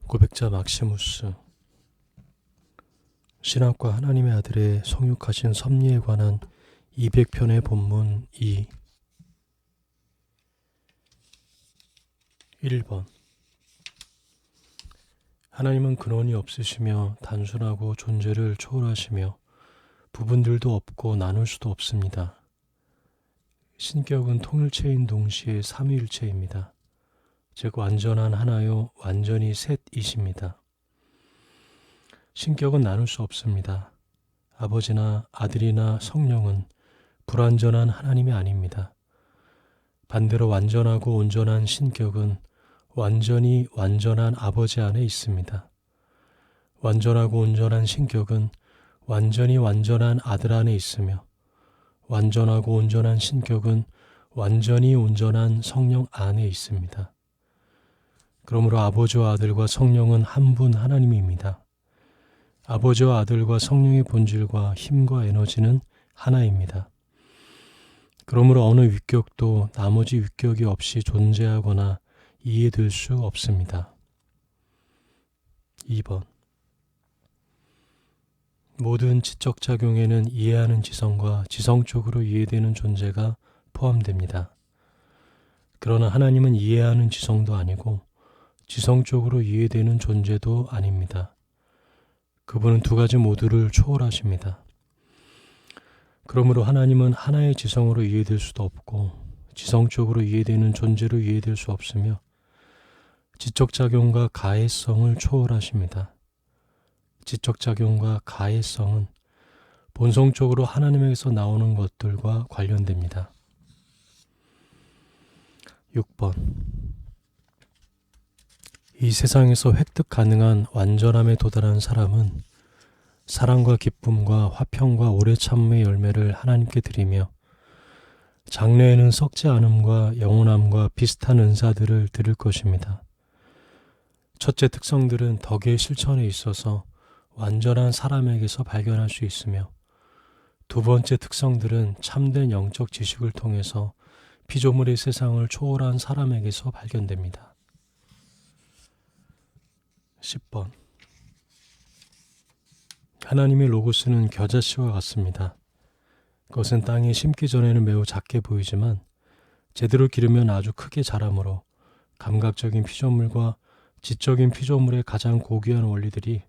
고백자 막시무스. 신학과 하나님의 아들의 성육하신 섭리에 관한 200편의 본문 2. 1번. 하나님은 근원이 없으시며 단순하고 존재를 초월하시며 부분들도 없고 나눌 수도 없습니다. 신격은 통일체인 동시에 삼위일체입니다. 즉 완전한 하나요 완전히 셋이십니다. 신격은 나눌 수 없습니다. 아버지나 아들이나 성령은 불완전한 하나님이 아닙니다. 반대로 완전하고 온전한 신격은 완전히 완전한 아버지 안에 있습니다. 완전하고 온전한 신격은 완전히 완전한 아들 안에 있으며 완전하고 온전한 신격은 완전히 온전한 성령 안에 있습니다. 그러므로 아버지와 아들과 성령은 한 분 하나님입니다. 아버지와 아들과 성령의 본질과 힘과 에너지는 하나입니다. 그러므로 어느 위격도 나머지 위격이 없이 존재하거나 이해될 수 없습니다. 2번. 모든 지적작용에는 이해하는 지성과 지성적으로 이해되는 존재가 포함됩니다. 그러나 하나님은 이해하는 지성도 아니고 지성적으로 이해되는 존재도 아닙니다. 그분은 두 가지 모두를 초월하십니다. 그러므로 하나님은 하나의 지성으로 이해될 수도 없고 지성적으로 이해되는 존재로 이해될 수 없으며 지적작용과 가해성을 초월하십니다. 지적작용과 가해성은 본성적으로 하나님에게서 나오는 것들과 관련됩니다. 6번. 이 세상에서 획득 가능한 완전함에 도달한 사람은 사랑과 기쁨과 화평과 오래 참음의 열매를 하나님께 드리며 장래에는 썩지 않음과 영원함과 비슷한 은사들을 드릴 것입니다. 첫째 특성들은 덕의 실천에 있어서 완전한 사람에게서 발견할 수 있으며 두 번째 특성들은 참된 영적 지식을 통해서 피조물의 세상을 초월한 사람에게서 발견됩니다. 10번. 하나님의 로고스는 겨자씨와 같습니다. 그것은 땅에 심기 전에는 매우 작게 보이지만 제대로 기르면 아주 크게 자라므로 감각적인 피조물과 지적인 피조물의 가장 고귀한 원리들이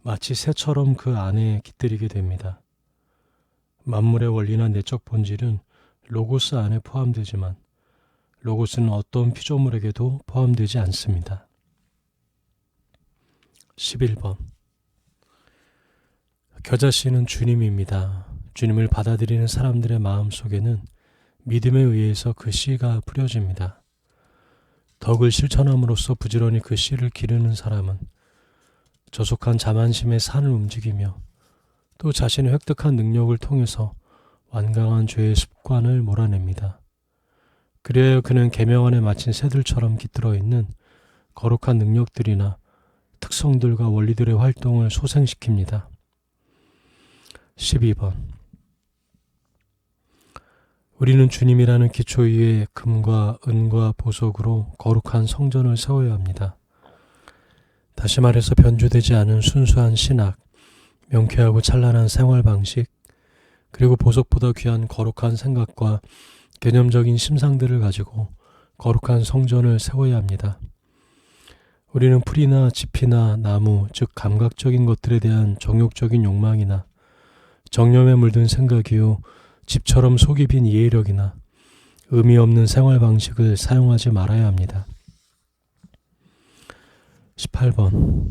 마치 새처럼 그 안에 깃들이게 됩니다. 만물의 원리나 내적 본질은 로고스 안에 포함되지만 로고스는 어떤 피조물에게도 포함되지 않습니다. 11번. 겨자씨는 주님입니다. 주님을 받아들이는 사람들의 마음 속에는 믿음에 의해서 그 씨가 뿌려집니다. 덕을 실천함으로써 부지런히 그 씨를 기르는 사람은 저속한 자만심의 산을 움직이며 또 자신의 획득한 능력을 통해서 완강한 죄의 습관을 몰아냅니다. 그래야 그는 계명 안에 마친 새들처럼 깃들어 있는 거룩한 능력들이나 특성들과 원리들의 활동을 소생시킵니다. 12번. 우리는 주님이라는 기초 위에 금과 은과 보석으로 거룩한 성전을 세워야 합니다. 다시 말해서 변주되지 않은 순수한 신학, 명쾌하고 찬란한 생활 방식, 그리고 보석보다 귀한 거룩한 생각과 개념적인 심상들을 가지고 거룩한 성전을 세워야 합니다. 우리는 풀이나 짚이나 나무, 즉 감각적인 것들에 대한 정욕적인 욕망이나 정념에 물든 생각이요 집처럼 속이 빈 이해력이나 의미 없는 생활 방식을 사용하지 말아야 합니다. 18번.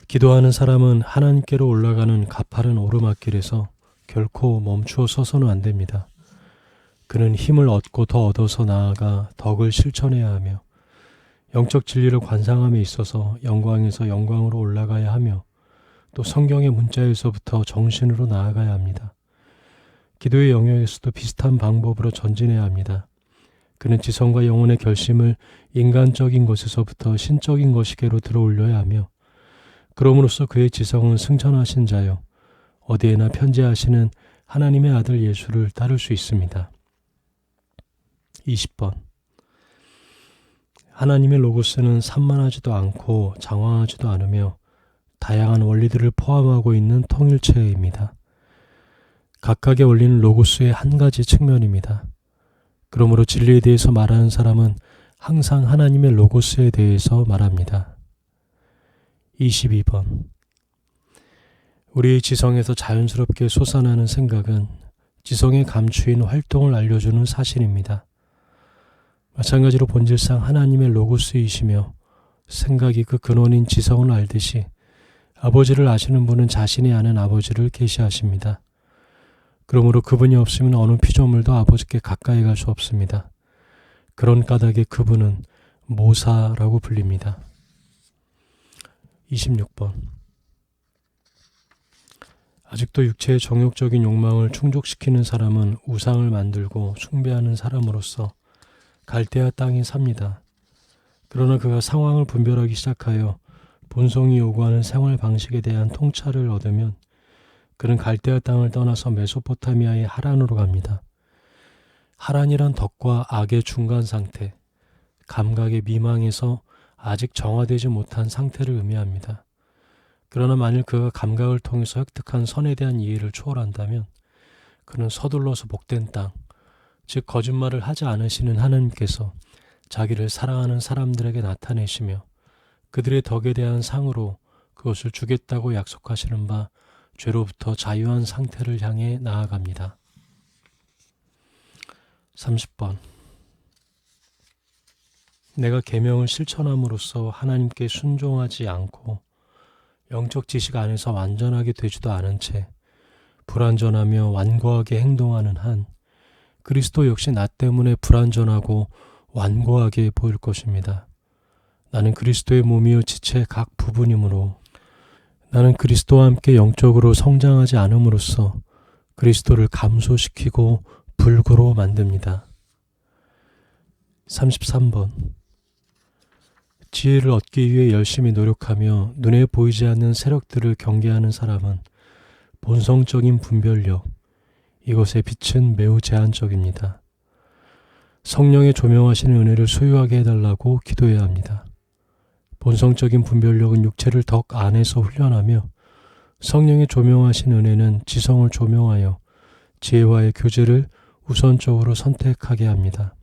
기도하는 사람은 하나님께로 올라가는 가파른 오르막길에서 결코 멈추어 서서는 안 됩니다. 그는 힘을 얻고 더 얻어서 나아가 덕을 실천해야 하며 영적 진리를 관상함에 있어서 영광에서 영광으로 올라가야 하며 또 성경의 문자에서부터 정신으로 나아가야 합니다. 기도의 영역에서도 비슷한 방법으로 전진해야 합니다. 그는 지성과 영혼의 결심을 인간적인 것에서부터 신적인 것이게로 들어올려야 하며 그럼으로써 그의 지성은 승천하신 자요 어디에나 편재하시는 하나님의 아들 예수를 따를 수 있습니다. 20번. 하나님의 로고스는 산만하지도 않고 장황하지도 않으며 다양한 원리들을 포함하고 있는 통일체입니다. 각각의 원리는 로고스의 한 가지 측면입니다. 그러므로 진리에 대해서 말하는 사람은 항상 하나님의 로고스에 대해서 말합니다. 22번. 우리의 지성에서 자연스럽게 솟아나는 생각은 지성에 감추인 활동을 알려주는 사실입니다. 마찬가지로 본질상 하나님의 로고스이시며 생각이 그 근원인 지성을 알듯이 아버지를 아시는 분은 자신이 아는 아버지를 계시하십니다. 그러므로 그분이 없으면 어느 피조물도 아버지께 가까이 갈 수 없습니다. 그런 까닭에 그분은 모사라고 불립니다. 26번. 아직도 육체의 정욕적인 욕망을 충족시키는 사람은 우상을 만들고 숭배하는 사람으로서 갈대아 땅에 삽니다. 그러나 그가 상황을 분별하기 시작하여 본성이 요구하는 생활 방식에 대한 통찰을 얻으면 그는 갈대아 땅을 떠나서 메소포타미아의 하란으로 갑니다. 하란이란 덕과 악의 중간 상태, 감각의 미망에서 아직 정화되지 못한 상태를 의미합니다. 그러나 만일 그가 감각을 통해서 획득한 선에 대한 이해를 초월한다면 그는 서둘러서 복된 땅, 즉 거짓말을 하지 않으시는 하나님께서 자기를 사랑하는 사람들에게 나타내시며 그들의 덕에 대한 상으로 그것을 주겠다고 약속하시는 바 죄로부터 자유한 상태를 향해 나아갑니다. 30번. 내가 계명을 실천함으로써 하나님께 순종하지 않고 영적 지식 안에서 완전하게 되지도 않은 채 불완전하며 완고하게 행동하는 한 그리스도 역시 나 때문에 불완전하고 완고하게 보일 것입니다. 나는 그리스도의 몸이요 지체의 각 부분이므로 나는 그리스도와 함께 영적으로 성장하지 않음으로써 그리스도를 감소시키고 불구로 만듭니다. 33번. 지혜를 얻기 위해 열심히 노력하며 눈에 보이지 않는 세력들을 경계하는 사람은 본성적인 분별력, 이것의 빛은 매우 제한적입니다. 성령의 조명하시는 은혜를 소유하게 해달라고 기도해야 합니다. 본성적인 분별력은 육체를 덕 안에서 훈련하며 성령의 조명하신 은혜는 지성을 조명하여 지혜와의 교제를 우선적으로 선택하게 합니다.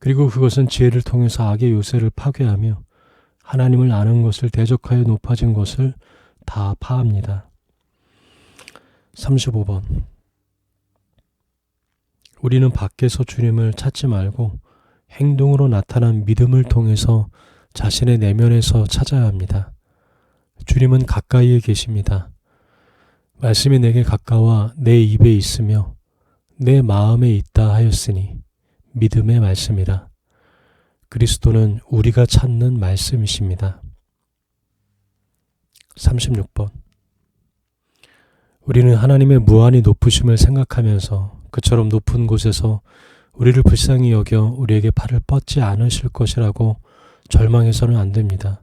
그리고 그것은 지혜를 통해서 악의 요새를 파괴하며 하나님을 아는 것을 대적하여 높아진 것을 다 파합니다. 35번. 우리는 밖에서 주님을 찾지 말고 행동으로 나타난 믿음을 통해서 자신의 내면에서 찾아야 합니다. 주님은 가까이에 계십니다. 말씀이 내게 가까워 내 입에 있으며 내 마음에 있다 하였으니 믿음의 말씀이라. 그리스도는 우리가 찾는 말씀이십니다. 36번. 우리는 하나님의 무한히 높으심을 생각하면서 그처럼 높은 곳에서 우리를 불쌍히 여겨 우리에게 팔을 뻗지 않으실 것이라고 절망해서는 안 됩니다.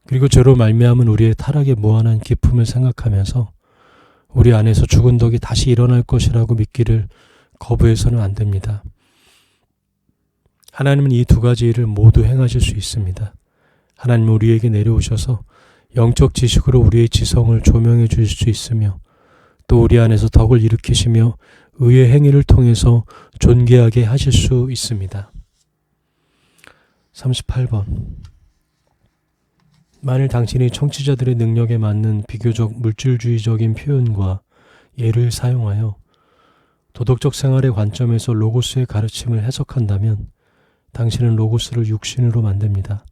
그리고 죄로 말미암은 우리의 타락의 무한한 기품을 생각하면서 우리 안에서 죽은 덕이 다시 일어날 것이라고 믿기를 거부해서는 안 됩니다. 하나님은 이 두 가지 일을 모두 행하실 수 있습니다. 하나님은 우리에게 내려오셔서 영적 지식으로 우리의 지성을 조명해 주실 수 있으며 또 우리 안에서 덕을 일으키시며 의의 행위를 통해서 존귀하게 하실 수 있습니다. 38번. 만일 당신이 청취자들의 능력에 맞는 비교적 물질주의적인 표현과 예를 사용하여 도덕적 생활의 관점에서 로고스의 가르침을 해석한다면 당신은 로고스를 육신으로 만듭니다.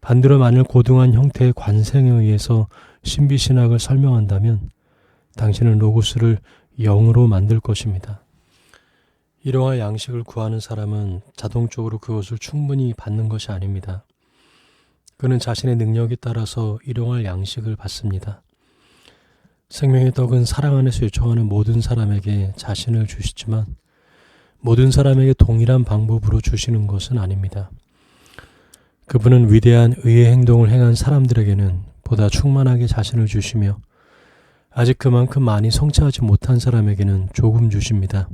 반대로 만일 고등한 형태의 관생에 의해서 신비신학을 설명한다면 당신은 로고스를 영으로 만들 것입니다. 일용할 양식을 구하는 사람은 자동적으로 그것을 충분히 받는 것이 아닙니다. 그는 자신의 능력에 따라서 일용할 양식을 받습니다. 생명의 떡은 사랑 안에서 요청하는 모든 사람에게 자신을 주시지만 모든 사람에게 동일한 방법으로 주시는 것은 아닙니다. 그분은 위대한 의의 행동을 행한 사람들에게는 보다 충만하게 자신을 주시며 아직 그만큼 많이 성취하지 못한 사람에게는 조금 주십니다.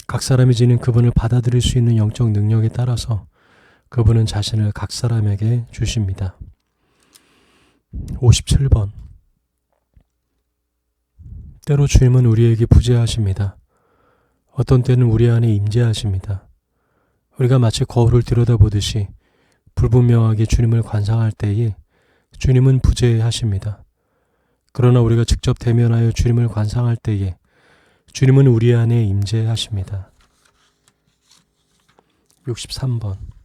각 사람이 지닌 그분을 받아들일 수 있는 영적 능력에 따라서 그분은 자신을 각 사람에게 주십니다. 57번. 때로 주님은 우리에게 부재하십니다. 어떤 때는 우리 안에 임재하십니다. 우리가 마치 거울을 들여다보듯이 불분명하게 주님을 관상할 때에 주님은 부재하십니다. 그러나 우리가 직접 대면하여 주님을 관상할 때에 주님은 우리 안에 임재하십니다. 63번.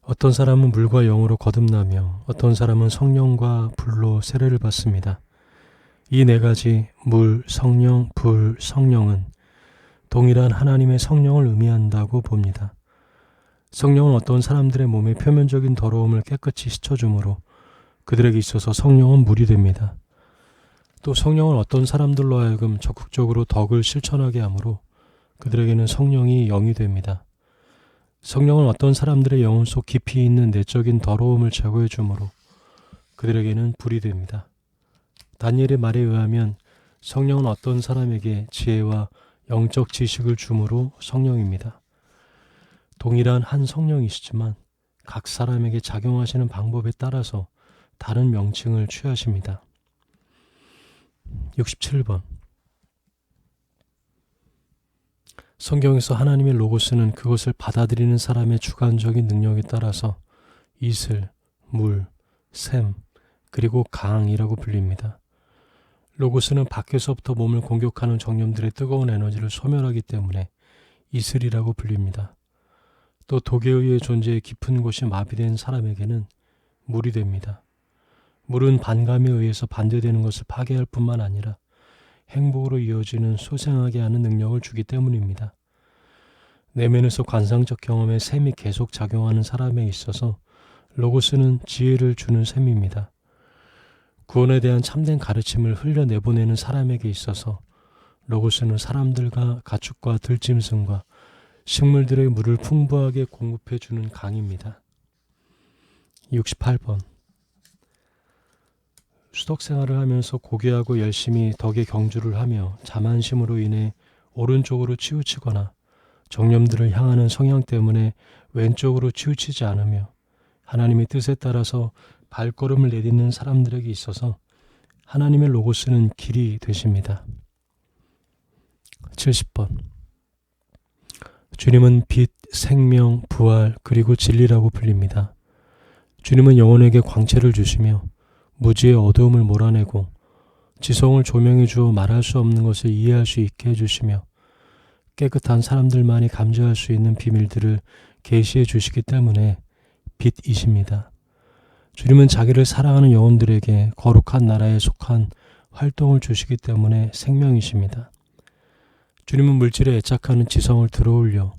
어떤 사람은 물과 영으로 거듭나며 어떤 사람은 성령과 불로 세례를 받습니다. 이 네 가지 물, 성령, 불, 성령은 동일한 하나님의 성령을 의미한다고 봅니다. 성령은 어떤 사람들의 몸의 표면적인 더러움을 깨끗이 씻어주므로 그들에게 있어서 성령은 물이 됩니다. 또 성령은 어떤 사람들로 하여금 적극적으로 덕을 실천하게 하므로 그들에게는 성령이 영이 됩니다. 성령은 어떤 사람들의 영혼 속 깊이 있는 내적인 더러움을 제거해 주므로 그들에게는 불이 됩니다. 다니엘의 말에 의하면 성령은 어떤 사람에게 지혜와 영적 지식을 주므로 성령입니다. 동일한 한 성령이시지만 각 사람에게 작용하시는 방법에 따라서 다른 명칭을 취하십니다. 67번. 성경에서 하나님의 로고스는 그것을 받아들이는 사람의 주관적인 능력에 따라서 이슬, 물, 샘, 그리고 강이라고 불립니다. 로고스는 밖에서부터 몸을 공격하는 정념들의 뜨거운 에너지를 소멸하기 때문에 이슬이라고 불립니다. 또 독에 의해 존재의 깊은 곳이 마비된 사람에게는 물이 됩니다. 물은 반감에 의해서 반대되는 것을 파괴할 뿐만 아니라 행복으로 이어지는 소생하게 하는 능력을 주기 때문입니다. 내면에서 관상적 경험에 샘이 계속 작용하는 사람에 있어서 로고스는 지혜를 주는 샘입니다. 구원에 대한 참된 가르침을 흘려내보내는 사람에게 있어서 로고스는 사람들과 가축과 들짐승과 식물들의 물을 풍부하게 공급해주는 강입니다. 68번. 수덕 생활을 하면서 고귀하고 열심히 덕의 경주를 하며 자만심으로 인해 오른쪽으로 치우치거나 정념들을 향하는 성향 때문에 왼쪽으로 치우치지 않으며 하나님의 뜻에 따라서 발걸음을 내딛는 사람들에게 있어서 하나님의 로고스는 길이 되십니다. 70번. 주님은 빛, 생명, 부활, 그리고 진리라고 불립니다. 주님은 영혼에게 광채를 주시며 무지의 어두움을 몰아내고 지성을 조명해 주어 말할 수 없는 것을 이해할 수 있게 해주시며 깨끗한 사람들만이 감지할 수 있는 비밀들을 계시해 주시기 때문에 빛이십니다. 주님은 자기를 사랑하는 영혼들에게 거룩한 나라에 속한 활동을 주시기 때문에 생명이십니다. 주님은 물질에 애착하는 지성을 들어올려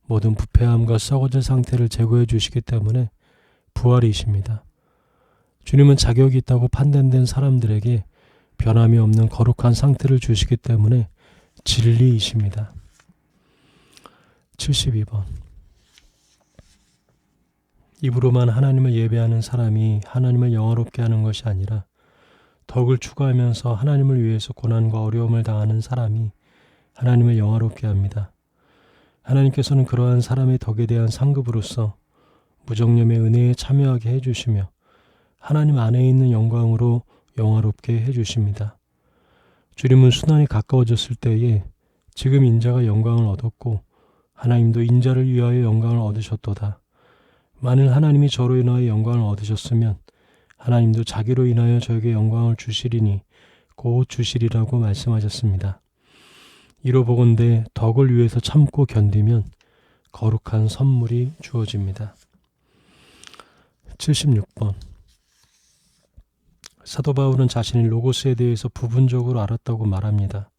모든 부패함과 썩어진 상태를 제거해 주시기 때문에 부활이십니다. 주님은 자격이 있다고 판단된 사람들에게 변함이 없는 거룩한 상태를 주시기 때문에 진리이십니다. 72번. 입으로만 하나님을 예배하는 사람이 하나님을 영화롭게 하는 것이 아니라 덕을 추구하면서 하나님을 위해서 고난과 어려움을 당하는 사람이 하나님을 영화롭게 합니다. 하나님께서는 그러한 사람의 덕에 대한 상급으로서 무정념의 은혜에 참여하게 해주시며 하나님 안에 있는 영광으로 영화롭게 해주십니다. 주님은 순환이 가까워졌을 때에 지금 인자가 영광을 얻었고 하나님도 인자를 위하여 영광을 얻으셨도다. 만일 하나님이 저로 인하여 영광을 얻으셨으면 하나님도 자기로 인하여 저에게 영광을 주시리니 곧 주시리라고 말씀하셨습니다. 이로 보건대 덕을 위해서 참고 견디면 거룩한 선물이 주어집니다. 76번. 사도 바울은 자신이 로고스에 대해서 부분적으로 알았다고 말합니다.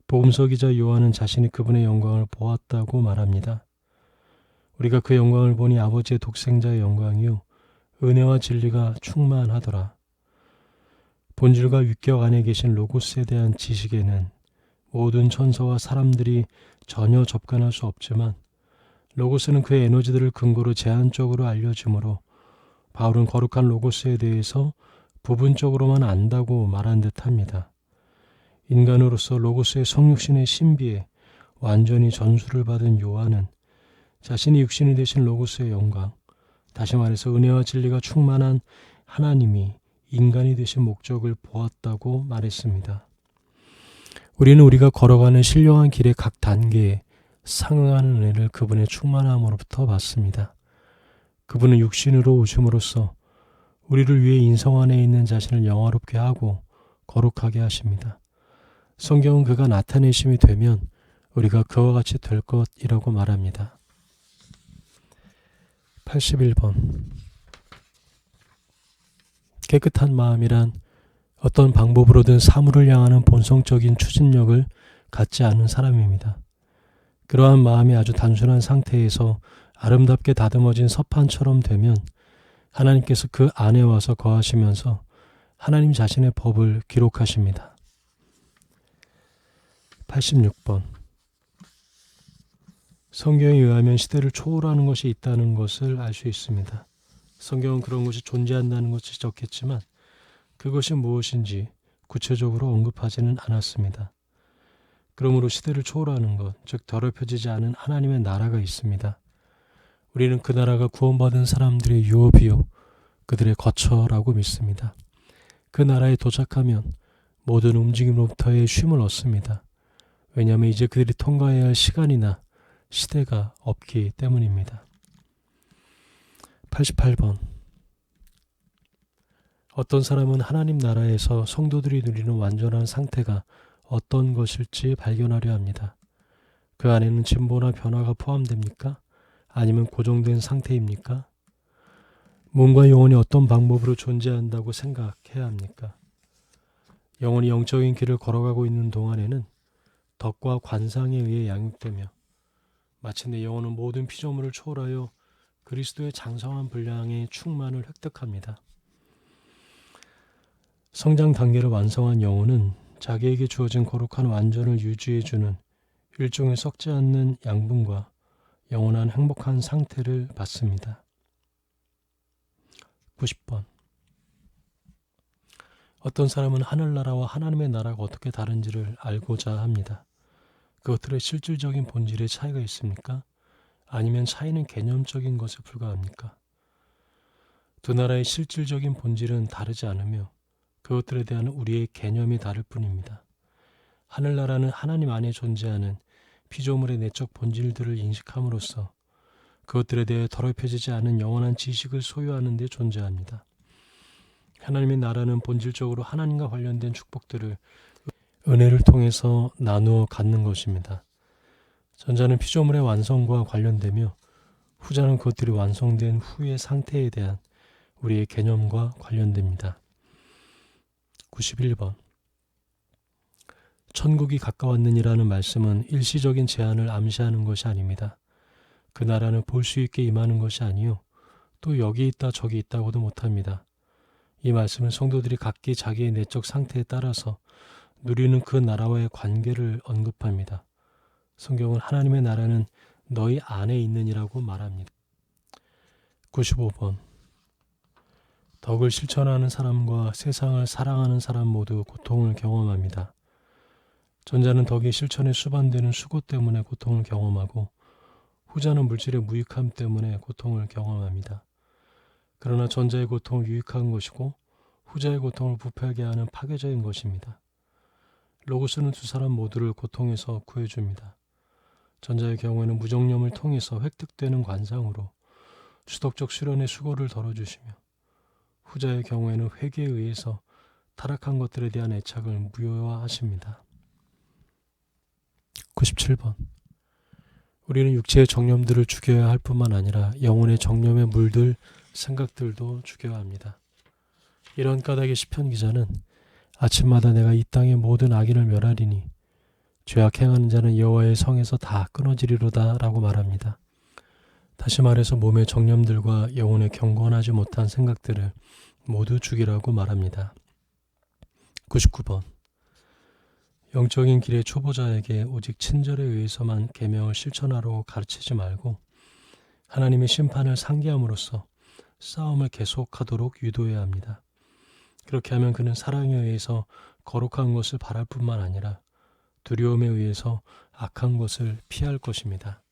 복음서 기자 요한은 자신이 그분의 영광을 보았다고 말합니다. 우리가 그 영광을 보니 아버지의 독생자의 영광이요 은혜와 진리가 충만하더라. 본질과 위격 안에 계신 로고스에 대한 지식에는 모든 천사와 사람들이 전혀 접근할 수 없지만 로고스는 그의 에너지들을 근거로 제한적으로 알려주므로 바울은 거룩한 로고스에 대해서 부분적으로만 안다고 말한 듯합니다. 인간으로서 로고스의 성육신의 신비에 완전히 전수를 받은 요한은 자신이 육신이 되신 로고스의 영광, 다시 말해서 은혜와 진리가 충만한 하나님이 인간이 되신 목적을 보았다고 말했습니다. 우리는 우리가 걸어가는 신령한 길의 각 단계에 상응하는 은혜를 그분의 충만함으로부터 받습니다. 그분은 육신으로 오심으로써 우리를 위해 인성 안에 있는 자신을 영화롭게 하고 거룩하게 하십니다. 성경은 그가 나타내심이 되면 우리가 그와 같이 될 것이라고 말합니다. 81번. 깨끗한 마음이란 어떤 방법으로든 사물을 향하는 본성적인 추진력을 갖지 않은 사람입니다. 그러한 마음이 아주 단순한 상태에서 아름답게 다듬어진 서판처럼 되면 하나님께서 그 안에 와서 거하시면서 하나님 자신의 법을 기록하십니다. 86번. 성경에 의하면 시대를 초월하는 것이 있다는 것을 알 수 있습니다. 성경은 그런 것이 존재한다는 것이 적겠지만 그것이 무엇인지 구체적으로 언급하지는 않았습니다. 그러므로 시대를 초월하는 것, 즉 더럽혀지지 않은 하나님의 나라가 있습니다. 우리는 그 나라가 구원받은 사람들의 유업이요 그들의 거처라고 믿습니다. 그 나라에 도착하면 모든 움직임으로부터의 쉼을 얻습니다. 왜냐하면 이제 그들이 통과해야 할 시간이나 시대가 없기 때문입니다. 88번. 어떤 사람은 하나님 나라에서 성도들이 누리는 완전한 상태가 어떤 것일지 발견하려 합니다. 그 안에는 진보나 변화가 포함됩니까? 아니면 고정된 상태입니까? 몸과 영혼이 어떤 방법으로 존재한다고 생각해야 합니까? 영혼이 영적인 길을 걸어가고 있는 동안에는 덕과 관상에 의해 양육되며 마침내 영혼은 모든 피조물을 초월하여 그리스도의 장성한 분량의 충만을 획득합니다. 성장 단계를 완성한 영혼은 자기에게 주어진 거룩한 완전을 유지해주는 일종의 썩지 않는 양분과 영원한 행복한 상태를 받습니다. 90번. 어떤 사람은 하늘나라와 하나님의 나라가 어떻게 다른지를 알고자 합니다. 그것들의 실질적인 본질에 차이가 있습니까? 아니면 차이는 개념적인 것에 불과합니까? 두 나라의 실질적인 본질은 다르지 않으며 그것들에 대한 우리의 개념이 다를 뿐입니다. 하늘나라는 하나님 안에 존재하는 피조물의 내적 본질들을 인식함으로써 그것들에 대해 더럽혀지지 않은 영원한 지식을 소유하는 데 존재합니다. 하나님의 나라는 본질적으로 하나님과 관련된 축복들을 은혜를 통해서 나누어 갖는 것입니다. 전자는 피조물의 완성과 관련되며 후자는 그것들이 완성된 후의 상태에 대한 우리의 개념과 관련됩니다. 91번. 천국이 가까웠느니라는 말씀은 일시적인 제한을 암시하는 것이 아닙니다. 그 나라는 볼 수 있게 임하는 것이 아니요 또 여기 있다 저기 있다고도 못합니다. 이 말씀은 성도들이 각기 자기의 내적 상태에 따라서 누리는 그 나라와의 관계를 언급합니다. 성경은 하나님의 나라는 너희 안에 있느니라고 말합니다. 95번. 덕을 실천하는 사람과 세상을 사랑하는 사람 모두 고통을 경험합니다. 전자는 덕의 실천에 수반되는 수고 때문에 고통을 경험하고 후자는 물질의 무익함 때문에 고통을 경험합니다. 그러나 전자의 고통은 유익한 것이고 후자의 고통을 부패하게 하는 파괴적인 것입니다. 로고스는 두 사람 모두를 고통에서 구해줍니다. 전자의 경우에는 무정념을 통해서 획득되는 관상으로 수덕적 수련의 수고를 덜어주시며 후자의 경우에는 회개에 의해서 타락한 것들에 대한 애착을 무효화하십니다. 97번. 우리는 육체의 정념들을 죽여야 할 뿐만 아니라 영혼의 정념에 물들 생각들도 죽여야 합니다. 이런 까닭의 시편 기자는 아침마다 내가 이 땅의 모든 악인을 멸하리니 죄악 행하는 자는 여호와의 성에서 다 끊어지리로다 라고 말합니다. 다시 말해서 몸의 정념들과 영혼의 경건하지 못한 생각들을 모두 죽이라고 말합니다. 99번. 영적인 길의 초보자에게 오직 친절에 의해서만 계명을 실천하라고 가르치지 말고 하나님의 심판을 상기함으로써 싸움을 계속하도록 유도해야 합니다. 그렇게 하면 그는 사랑에 의해서 거룩한 것을 바랄 뿐만 아니라 두려움에 의해서 악한 것을 피할 것입니다.